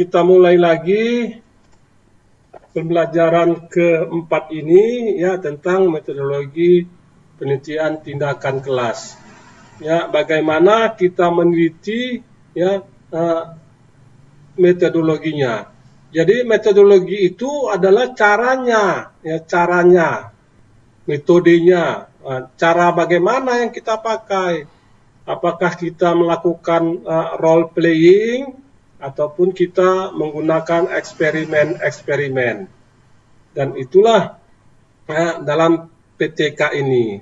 kita mulai lagi pembelajaran keempat ini ya tentang metodologi penelitian tindakan kelas. Ya, bagaimana kita meneliti ya metodologinya. Jadi metodologi itu adalah caranya, metodenya, cara bagaimana yang kita pakai. Apakah kita melakukan role playing ataupun kita menggunakan eksperimen-eksperimen. Dan itulah dalam PTK ini.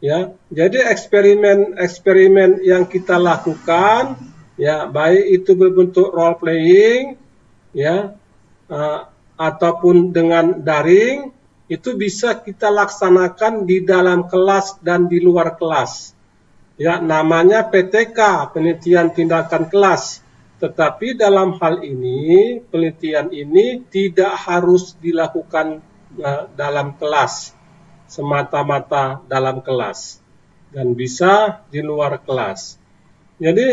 Ya, jadi eksperimen-eksperimen yang kita lakukan, ya baik itu berbentuk role playing, ya ataupun dengan daring, itu bisa kita laksanakan di dalam kelas dan di luar kelas. Ya, namanya PTK, penelitian tindakan kelas. Tetapi dalam hal ini, penelitian ini tidak harus dilakukan dalam kelas, semata-mata dalam kelas, dan bisa di luar kelas. Jadi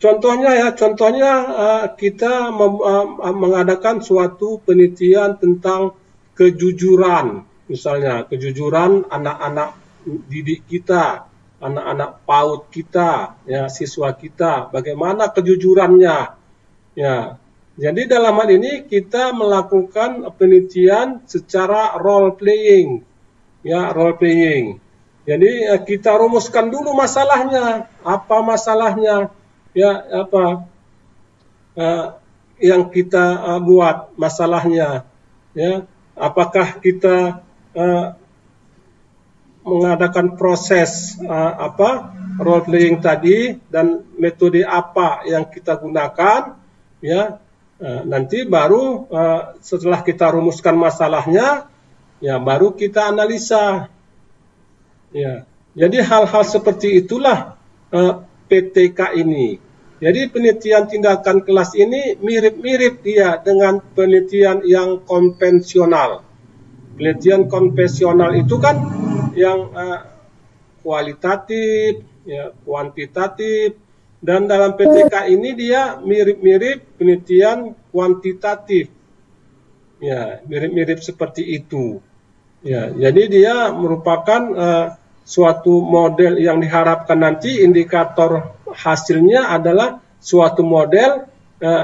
contohnya kita mengadakan suatu penelitian tentang kejujuran, misalnya kejujuran anak-anak didik kita, anak-anak PAUD kita, ya siswa kita, bagaimana kejujurannya. Ya, jadi dalam hal ini kita melakukan penelitian secara role playing, ya role playing. Jadi kita rumuskan dulu masalahnya, apa masalahnya, ya apa yang kita buat masalahnya, ya apakah kita mengadakan proses role playing tadi dan metode apa yang kita gunakan, ya nanti baru setelah kita rumuskan masalahnya, ya baru kita analisa. Ya, jadi hal-hal seperti itulah PTK ini. Jadi penelitian tindakan kelas ini mirip-mirip dia dengan penelitian yang konvensional. Penelitian konvensional itu kan yang kualitatif, ya, kuantitatif, dan dalam PTK ini dia mirip-mirip penelitian kuantitatif. Ya, mirip-mirip seperti itu. Ya, jadi dia merupakan suatu model yang diharapkan nanti indikator hasilnya adalah suatu model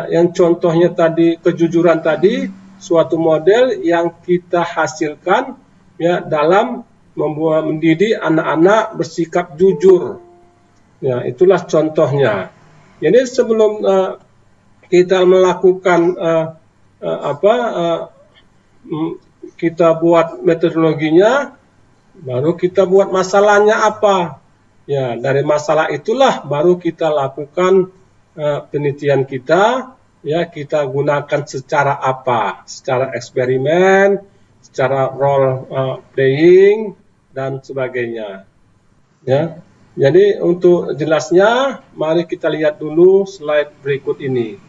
yang contohnya tadi kejujuran tadi, suatu model yang kita hasilkan ya dalam mendidik anak-anak bersikap jujur. Ya, itulah contohnya. Jadi sebelum kita melakukan kita buat metodologinya, baru kita buat masalahnya apa. Ya, dari masalah itulah baru kita lakukan penelitian kita. Ya, kita gunakan secara apa? Secara eksperimen, secara role playing dan sebagainya. Ya, jadi untuk jelasnya, mari kita lihat dulu slide berikut ini.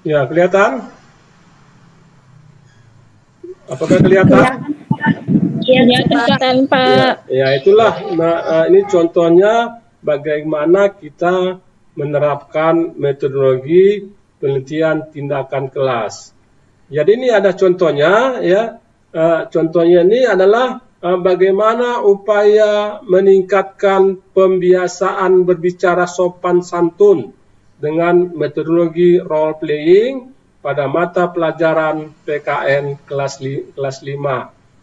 Ya, kelihatan? Apakah kelihatan? Iya, kelihatan, Pak. Ya, itulah. Nah, ini contohnya bagaimana kita menerapkan metodologi penelitian tindakan kelas. Jadi ini ada contohnya, ya. Contohnya ini adalah bagaimana upaya meningkatkan pembiasaan berbicara sopan santun dengan metodologi role playing pada mata pelajaran PKN kelas 5.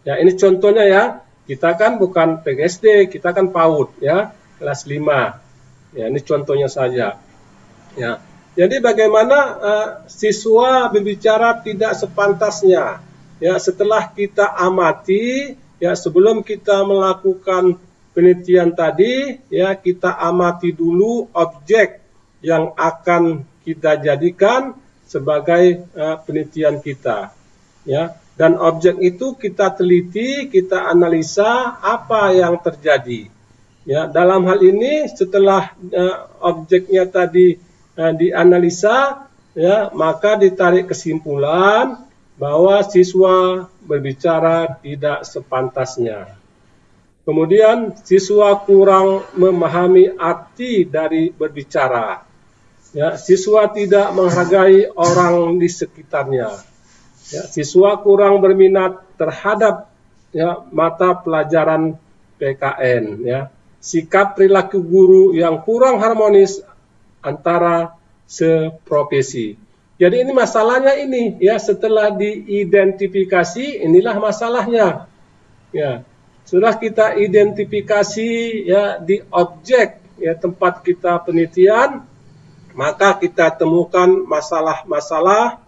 Ya, ini contohnya ya. Kita kan bukan PGSD, kita kan PAUD ya, kelas 5. Ya, ini contohnya saja. Ya. Jadi bagaimana siswa berbicara tidak sepantasnya. Ya, setelah kita amati, ya sebelum kita melakukan penelitian tadi, ya kita amati dulu objek yang akan kita jadikan sebagai penelitian kita. Ya, dan objek itu kita teliti, kita analisa apa yang terjadi. Ya, dalam hal ini setelah objeknya tadi dianalisa, ya, maka ditarik kesimpulan bahwa siswa berbicara tidak sepantasnya. Kemudian siswa kurang memahami arti dari berbicara. Ya, siswa tidak menghargai orang di sekitarnya. Ya, siswa kurang berminat terhadap mata pelajaran PKN. Ya, sikap perilaku guru yang kurang harmonis antara seprofesi. Jadi ini masalahnya ini, ya, setelah diidentifikasi inilah masalahnya. Ya. Sudah kita identifikasi, ya, di objek, ya, tempat kita penelitian, maka kita temukan masalah-masalah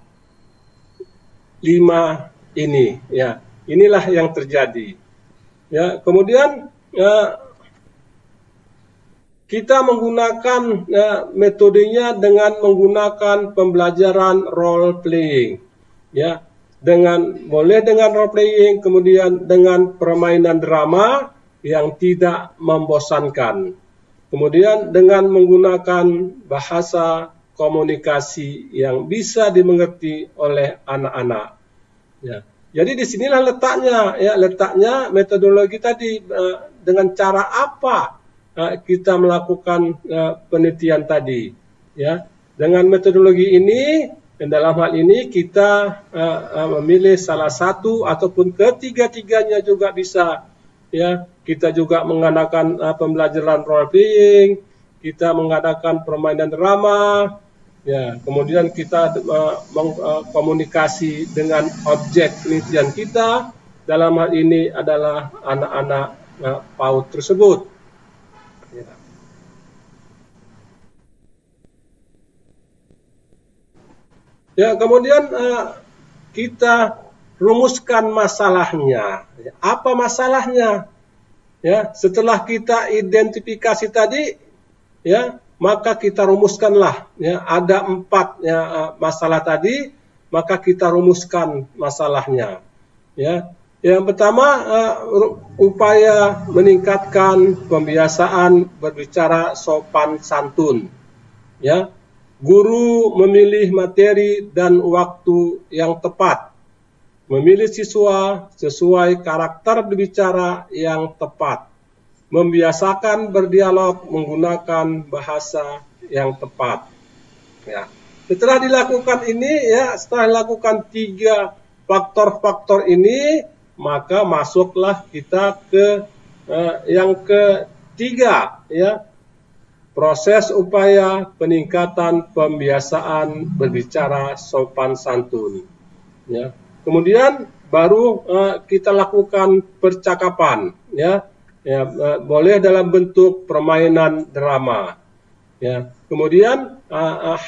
5 ini, ya. Inilah yang terjadi. Ya, kemudian kita menggunakan metodenya dengan menggunakan pembelajaran role playing, ya. Boleh dengan role playing, kemudian dengan permainan drama yang tidak membosankan. Kemudian dengan menggunakan bahasa komunikasi yang bisa dimengerti oleh anak-anak. Ya. Jadi disinilah letaknya metodologi tadi, dengan cara apa kita melakukan penelitian tadi. Ya. Dengan metodologi ini, dan dalam hal ini kita memilih salah satu ataupun ketiga-tiganya juga bisa. Ya, kita juga mengadakan pembelajaran role playing, kita mengadakan permainan drama, ya, kemudian kita komunikasi dengan objek penelitian kita. Dalam hal ini adalah anak-anak PAUD tersebut. Ya. Ya, kemudian kita rumuskan masalahnya. Apa masalahnya? Ya, setelah kita identifikasi tadi, ya, maka kita rumuskanlah. Ya, ada 4 masalah tadi, maka kita rumuskan masalahnya. Ya, yang pertama, upaya meningkatkan pembiasaan berbicara sopan santun. Ya. Guru memilih materi dan waktu yang tepat. Memilih siswa sesuai karakter berbicara yang tepat. Membiasakan berdialog menggunakan bahasa yang tepat. Ya. Setelah dilakukan ini, ya, setelah dilakukan 3 faktor-faktor ini, maka masuklah kita ke yang ketiga, ya. Proses upaya peningkatan pembiasaan berbicara sopan santun. Ya. Kemudian baru kita lakukan percakapan, ya. Boleh dalam bentuk permainan drama. Ya. Kemudian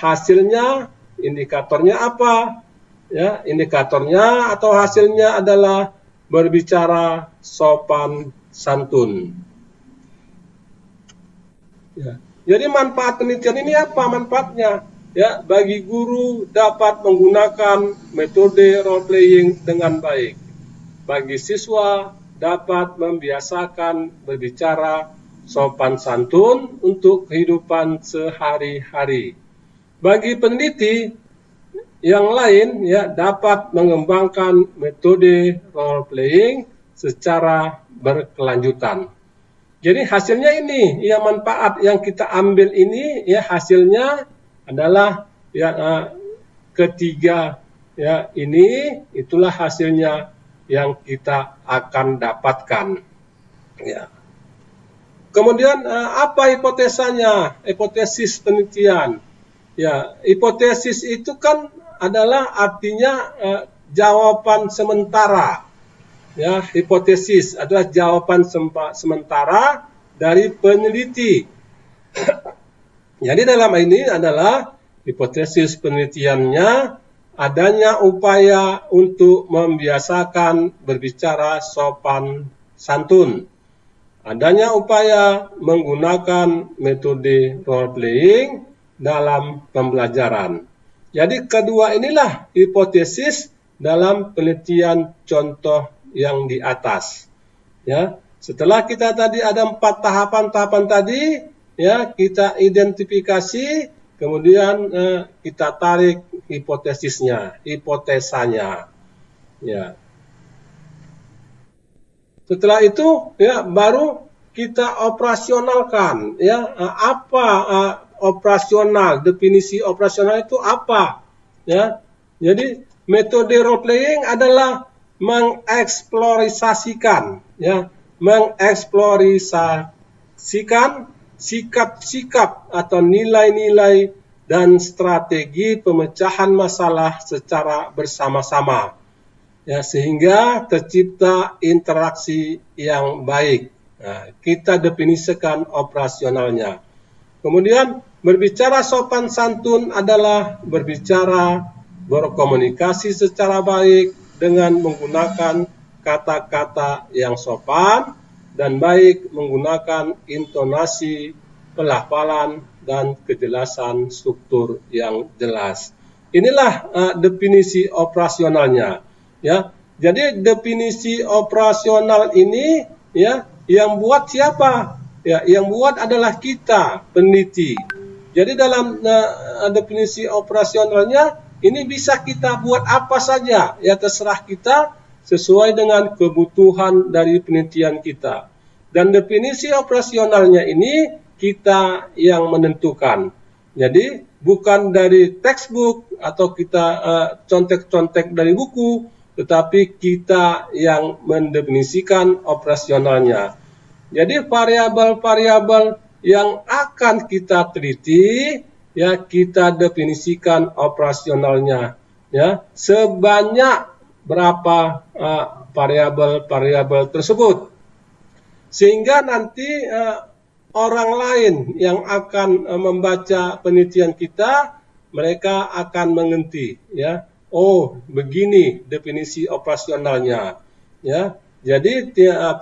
hasilnya, indikatornya apa? Ya, indikatornya atau hasilnya adalah berbicara sopan santun. Ya. Jadi manfaat penelitian ini apa manfaatnya? Ya, bagi guru dapat menggunakan metode role playing dengan baik. Bagi siswa dapat membiasakan berbicara sopan santun untuk kehidupan sehari-hari. Bagi peneliti yang lain, ya, dapat mengembangkan metode role playing secara berkelanjutan. Jadi hasilnya ini, ya, manfaat yang kita ambil ini, ya, hasilnya adalah, ya, ketiga, ya, ini itulah hasilnya yang kita akan dapatkan. Ya. Kemudian apa hipotesanya? Hipotesis penelitian. Ya, hipotesis itu kan adalah artinya jawaban sementara. Ya, hipotesis adalah jawaban sementara dari peneliti. Jadi dalam ini adalah hipotesis penelitiannya adanya upaya untuk membiasakan berbicara sopan santun. Adanya upaya menggunakan metode role playing dalam pembelajaran. Jadi kedua inilah hipotesis dalam penelitian contoh yang di atas. Ya, setelah kita tadi ada 4 tahapan-tahapan tadi, ya kita identifikasi, kemudian kita tarik hipotesanya. Ya. Setelah itu, ya baru kita operasionalkan. Ya, apa operasional? Definisi operasional itu apa? Ya, jadi metode role playing adalah mengeksplorasikan, ya, mengeksplorasikan sikap-sikap atau nilai-nilai dan strategi pemecahan masalah secara bersama-sama, ya, sehingga tercipta interaksi yang baik. Nah, kita definisikan operasionalnya. Kemudian berbicara sopan santun adalah berbicara, berkomunikasi secara baik dengan menggunakan kata-kata yang sopan dan baik, menggunakan intonasi, pelafalan, dan kejelasan struktur yang jelas. Inilah definisi operasionalnya. Ya, jadi definisi operasional ini, ya, yang buat siapa? Ya, yang buat adalah kita, peneliti. Jadi dalam definisi operasionalnya ini bisa kita buat apa saja, ya terserah kita sesuai dengan kebutuhan dari penelitian kita. Dan definisi operasionalnya ini kita yang menentukan. Jadi bukan dari textbook atau kita contek-contek dari buku, tetapi kita yang mendefinisikan operasionalnya. Jadi variabel-variabel yang akan kita teliti, ya kita definisikan operasionalnya, ya sebanyak berapa variabel-variabel tersebut, sehingga nanti orang lain yang akan membaca penelitian kita, mereka akan mengerti, ya, oh begini definisi operasionalnya, ya. Jadi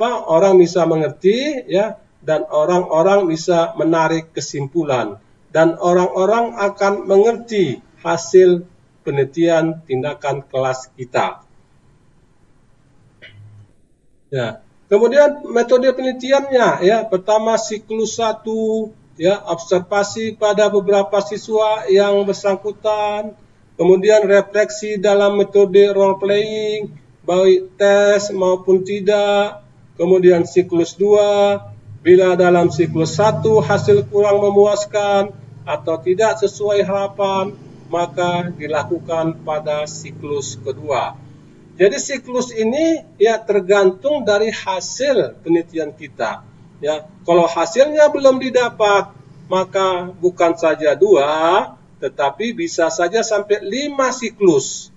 orang bisa mengerti, ya, dan orang-orang bisa menarik kesimpulan, dan orang-orang akan mengerti hasil penelitian tindakan kelas kita. Ya, kemudian metode penelitiannya, ya, pertama siklus 1, ya, observasi pada beberapa siswa yang bersangkutan, kemudian refleksi dalam metode role playing, baik tes maupun tidak, kemudian siklus 2, bila dalam siklus 1 hasil kurang memuaskan atau tidak sesuai harapan, maka dilakukan pada siklus kedua. Jadi siklus ini, ya, tergantung dari hasil penelitian kita. Ya, kalau hasilnya belum didapat, maka bukan saja 2, tetapi bisa saja sampai 5 siklus.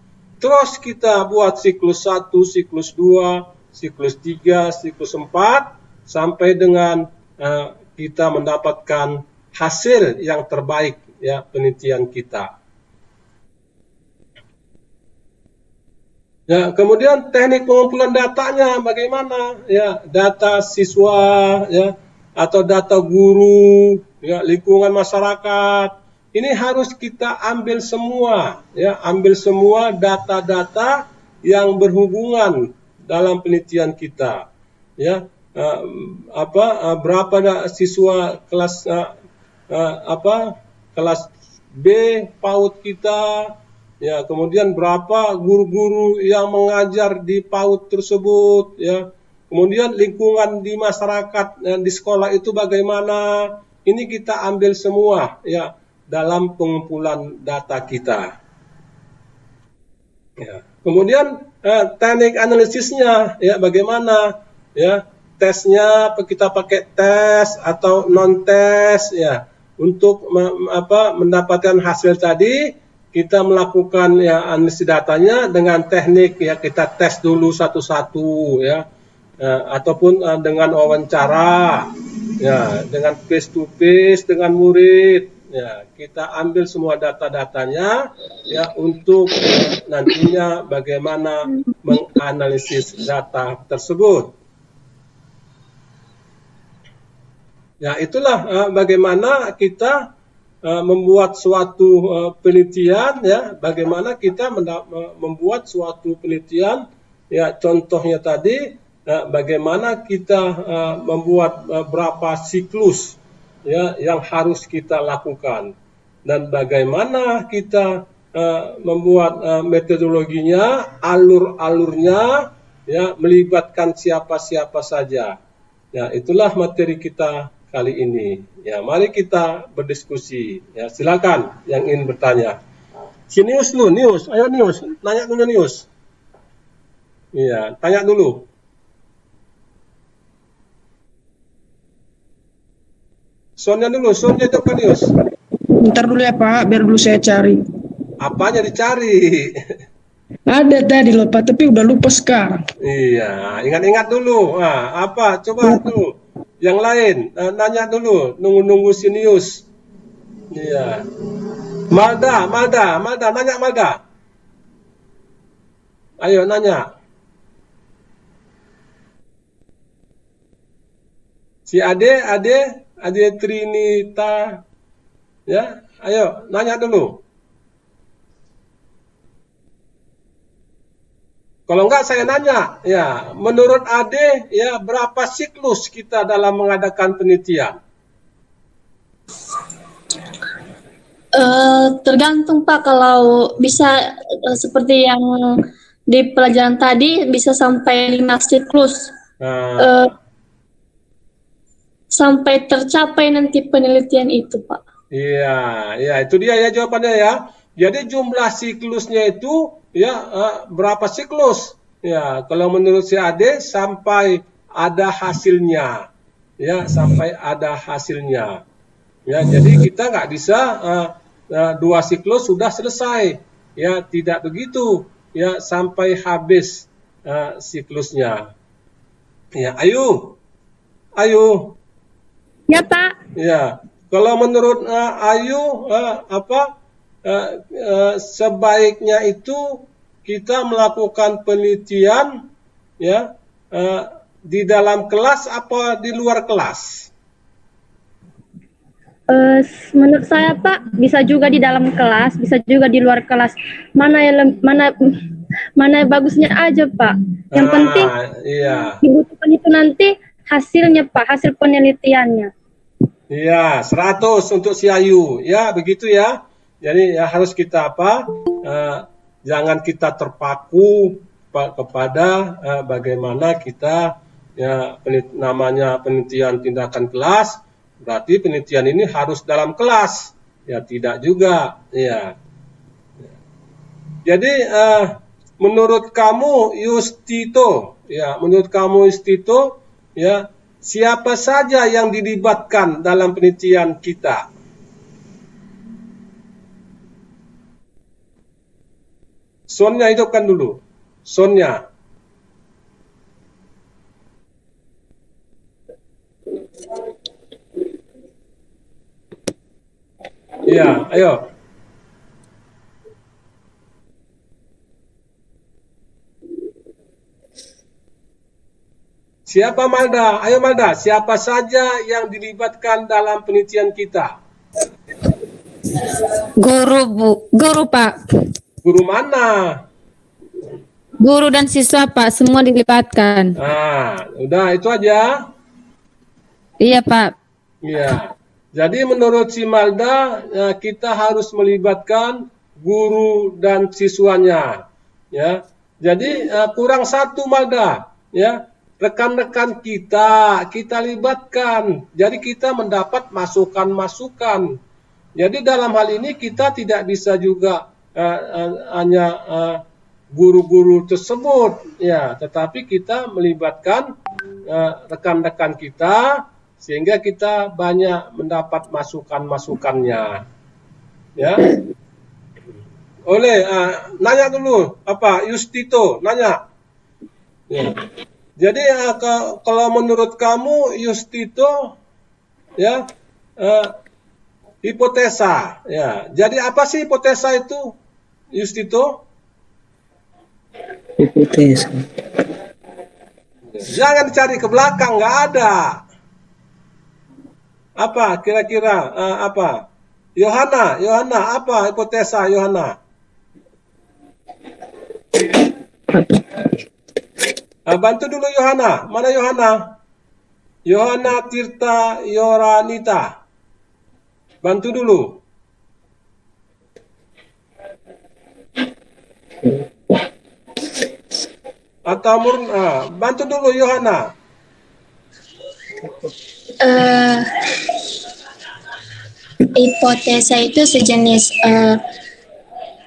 Terus kita buat siklus 1, siklus 2, siklus 3, siklus 4, sampai dengan kita mendapatkan hasil yang terbaik, ya, penelitian kita. Ya, kemudian teknik pengumpulan datanya bagaimana? Ya, data siswa, ya, atau data guru, ya, lingkungan masyarakat. Ini harus kita ambil semua, ya, ambil semua data-data yang berhubungan dalam penelitian kita, ya. Berapa siswa kelas kelas B PAUD kita, ya, kemudian berapa guru-guru yang mengajar di PAUD tersebut, ya, kemudian lingkungan di masyarakat, di sekolah itu bagaimana, ini kita ambil semua, ya, dalam pengumpulan data kita. Ya. Kemudian teknik analisisnya, ya, bagaimana, ya, tesnya kita pakai tes atau non tes, ya, untuk mendapatkan hasil tadi. Kita melakukan, ya, analisis datanya dengan teknik, ya, kita tes dulu satu-satu, ya, ataupun dengan wawancara, ya, dengan face to face dengan murid, ya, kita ambil semua data-datanya, ya, untuk nantinya bagaimana menganalisis data tersebut. Ya, itulah bagaimana kita membuat suatu penelitian, ya, bagaimana kita membuat suatu penelitian, ya, contohnya tadi bagaimana kita membuat berapa siklus, ya, yang harus kita lakukan, dan bagaimana kita membuat metodologinya, alur-alurnya, ya, melibatkan siapa-siapa saja. Ya, itulah materi kita kali ini. Ya, mari kita berdiskusi. Ya, silakan yang ingin bertanya. Si Nius dulu, Nius. Ayo Nius, nanya dulu Nius. Iya, tanya dulu. Soalnya dulu, soalnya itu kan Nius. Bentar dulu ya Pak, biar dulu saya cari. Apanya dicari? Ada tadi loh Pak, tapi udah lupa sekarang. Iya, ingat-ingat dulu. Nah, apa? Coba dulu. Yang lain, nanya dulu. Nunggu-nunggu Sinius. Iya. Malda, nanya Malda. Ayo nanya. Si Ade Trinita. Ya, ayo nanya dulu. Kalau enggak saya nanya, ya, menurut Ade, ya, berapa siklus kita dalam mengadakan penelitian? Tergantung Pak, kalau bisa seperti yang di pelajaran tadi bisa sampai 5 siklus. Sampai tercapai nanti penelitian itu Pak. Iya, itu dia ya jawabannya ya. Jadi jumlah siklusnya itu, ya, berapa siklus? Ya, kalau menurut si Ade sampai ada hasilnya, ya, sampai ada hasilnya. Ya, jadi kita nggak bisa 2 siklus sudah selesai, ya, tidak begitu, ya, sampai habis siklusnya. Ya, ayo. Ya Pak. Ya, kalau menurut Ayu sebaiknya itu kita melakukan penelitian, ya, di dalam kelas apa di luar kelas? Menurut saya Pak, bisa juga di dalam kelas, bisa juga di luar kelas. Mana bagusnya aja Pak. Yang penting iya. dibutuhkan itu nanti hasilnya Pak, hasil penelitiannya. Iya, 100 untuk si Ayu. Ya, begitu ya. Jadi ya harus kita jangan kita terpaku kepada bagaimana kita, ya, namanya penelitian tindakan kelas, berarti penelitian ini harus dalam kelas. Ya, tidak juga. Ya. Jadi menurut kamu Yustito, ya, siapa saja yang dilibatkan dalam penelitian kita? Sonya hidupkan dulu. Sonya. Iya, ayo. Siapa Malda? Ayo Malda, siapa saja yang dilibatkan dalam penelitian kita? Guru Pak. Guru mana? Guru dan siswa Pak, semua dilibatkan. Udah itu aja. Iya Pak. Iya. Jadi menurut si Malda, kita harus melibatkan guru dan siswanya. Ya. Jadi kurang satu Malda. Ya. Rekan-rekan kita libatkan. Jadi kita mendapat masukan-masukan. Jadi dalam hal ini kita tidak bisa juga hanya guru-guru tersebut, ya, tetapi kita melibatkan rekan-rekan kita sehingga kita banyak mendapat masukan-masukannya. Ya. Nanya dulu apa Yustito, nanya. Ya. Jadi kalau menurut kamu Yustito, ya, hipotesa, ya. Jadi apa sih hipotesa itu, Yustito? Hipotesa. Jangan cari ke belakang, nggak ada. Apa kira-kira apa? Yohana, apa hipotesa Yohana? Bantu dulu Yohana. Mana Yohana? Yohana Tirta Yoranita. Bantu dulu. Atau bantu dulu Yohana. Hipotesa itu sejenis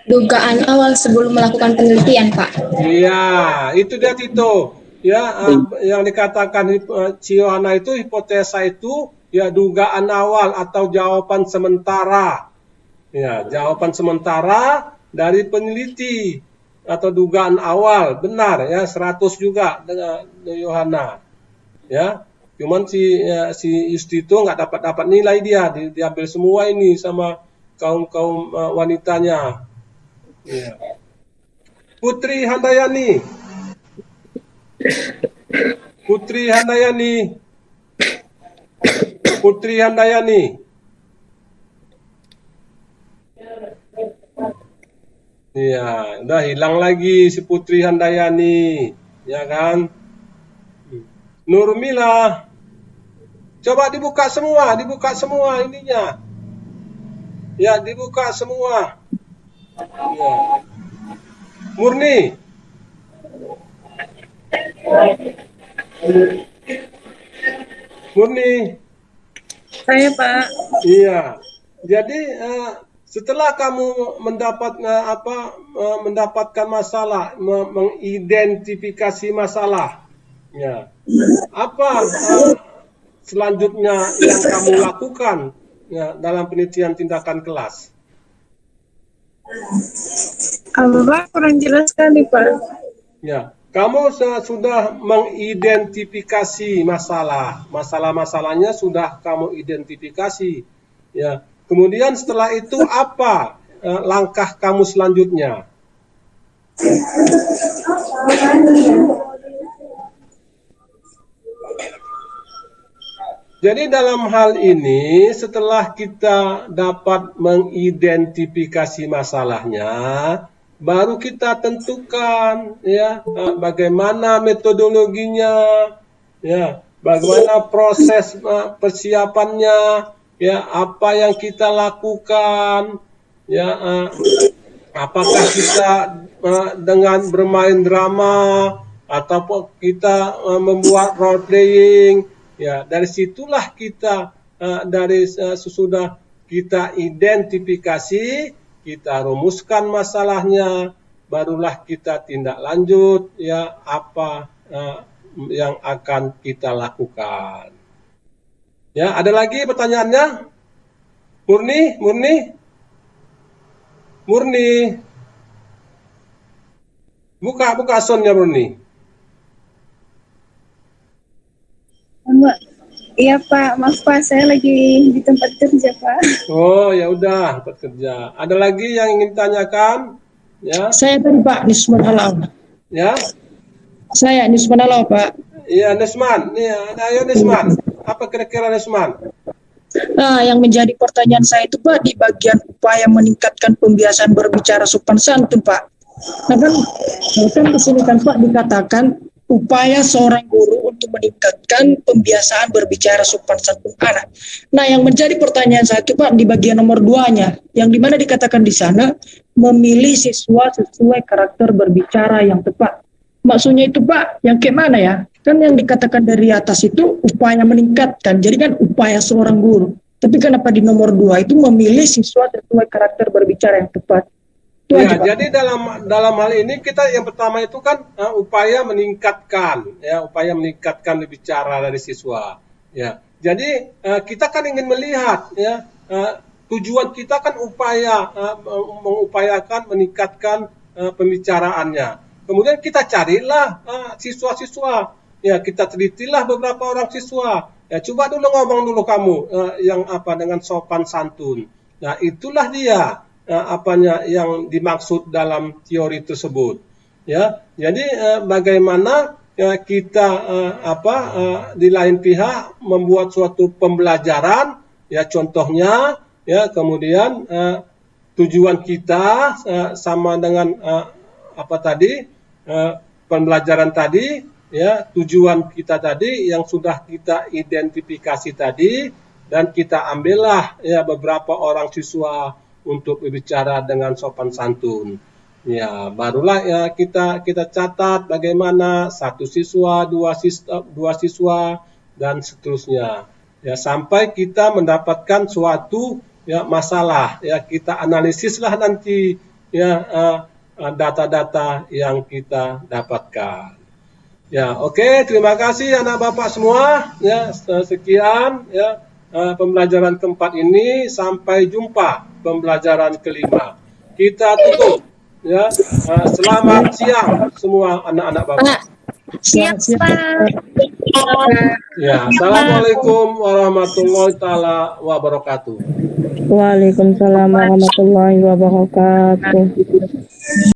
dugaan awal sebelum melakukan penelitian, Pak. Iya, itu dia Tito. Ya, yang dikatakan si Yohana itu hipotesa itu ya dugaan awal atau jawaban sementara. Ya, jawaban sementara dari peneliti atau dugaan awal benar ya 100 juga dengan Yohana. Ya, cuman si Yusti itu nggak dapat nilai dia, diambil semua ini sama kaum wanitanya. Ya. Putri Handayani. Iya, udah hilang lagi si Putri Handayani, ya kan? Nurmila, coba dibuka semua ininya. Ya, dibuka semua. Ya. Murni. Saya, Pak. Iya. Jadi setelah kamu mendapatkan masalah, mengidentifikasi masalah, ya, apa selanjutnya yang kamu lakukan ya, dalam penelitian tindakan kelas? Bapak kurang jelas sekali, Pak. Ya, kamu sudah mengidentifikasi masalahnya sudah kamu identifikasi, ya. Kemudian setelah itu apa langkah kamu selanjutnya? Jadi dalam hal ini setelah kita dapat mengidentifikasi masalahnya, baru kita tentukan ya bagaimana metodologinya, ya bagaimana proses persiapannya, ya apa yang kita lakukan, ya apakah kita dengan bermain drama atau kita membuat role playing, ya dari situlah kita sesudah kita identifikasi, kita rumuskan masalahnya, barulah kita tindak lanjut ya apa yang akan kita lakukan. Ya, ada lagi pertanyaannya? Murni? Buka soundnya Murni. Iya, Pak. Maaf, Pak. Saya lagi di tempat kerja, Pak. Oh, ya udah, tempat kerja. Ada lagi yang ingin tanyakan? Ya. Saya tadi Pak Nisman Halau. Ya. Saya Nisman Halau, Pak. Iya, Nisman. Iya, ayo Nisman. Apa kira-kira Nisman? Nah, yang menjadi pertanyaan saya itu Pak di bagian upaya meningkatkan pembiasaan berbicara sopan santun, Pak. Nah kan di sini kan Pak dikatakan upaya seorang guru untuk meningkatkan pembiasaan berbicara sopan santun anak. Nah, yang menjadi pertanyaan saya itu Pak di bagian nomor 2-nya, yang dimana dikatakan di sana memilih siswa sesuai karakter berbicara yang tepat. Maksudnya itu Pak, yang kayak mana ya? Kan yang dikatakan dari atas itu upaya meningkatkan, jadi kan upaya seorang guru. Tapi kenapa di nomor 2 itu memilih siswa sesuai karakter berbicara yang tepat? Itu ya, aja, Pak. jadi dalam hal ini kita yang pertama itu kan upaya meningkatkan berbicara dari siswa. Ya, jadi kita kan ingin melihat ya tujuan kita kan mengupayakan meningkatkan pembicaraannya. Kemudian kita carilah siswa-siswa. Ya, kita telitilah beberapa orang siswa. Ya, coba dulu ngomong dulu kamu dengan sopan santun. Nah, itulah dia yang dimaksud dalam teori tersebut. Ya, jadi bagaimana kita di lain pihak membuat suatu pembelajaran. Ya, contohnya ya, kemudian tujuan kita sama dengan apa tadi, pembelajaran tadi, ya, tujuan kita tadi yang sudah kita identifikasi tadi, dan kita ambillah ya beberapa orang siswa untuk berbicara dengan sopan santun. Ya, barulah ya kita catat bagaimana satu siswa, dua siswa dan seterusnya. Ya, sampai kita mendapatkan suatu ya masalah, ya kita analisislah nanti ya data-data yang kita dapatkan. Ya, oke, terima kasih anak bapak semua. Ya, sekian ya pembelajaran keempat ini, sampai jumpa pembelajaran kelima. Kita tutup. Ya, selamat siang semua anak-anak bapak. Siap, Pak. Ya, assalamualaikum warahmatullahi taala wabarakatuh. Waalaikumsalam warahmatullahi wabarakatuh.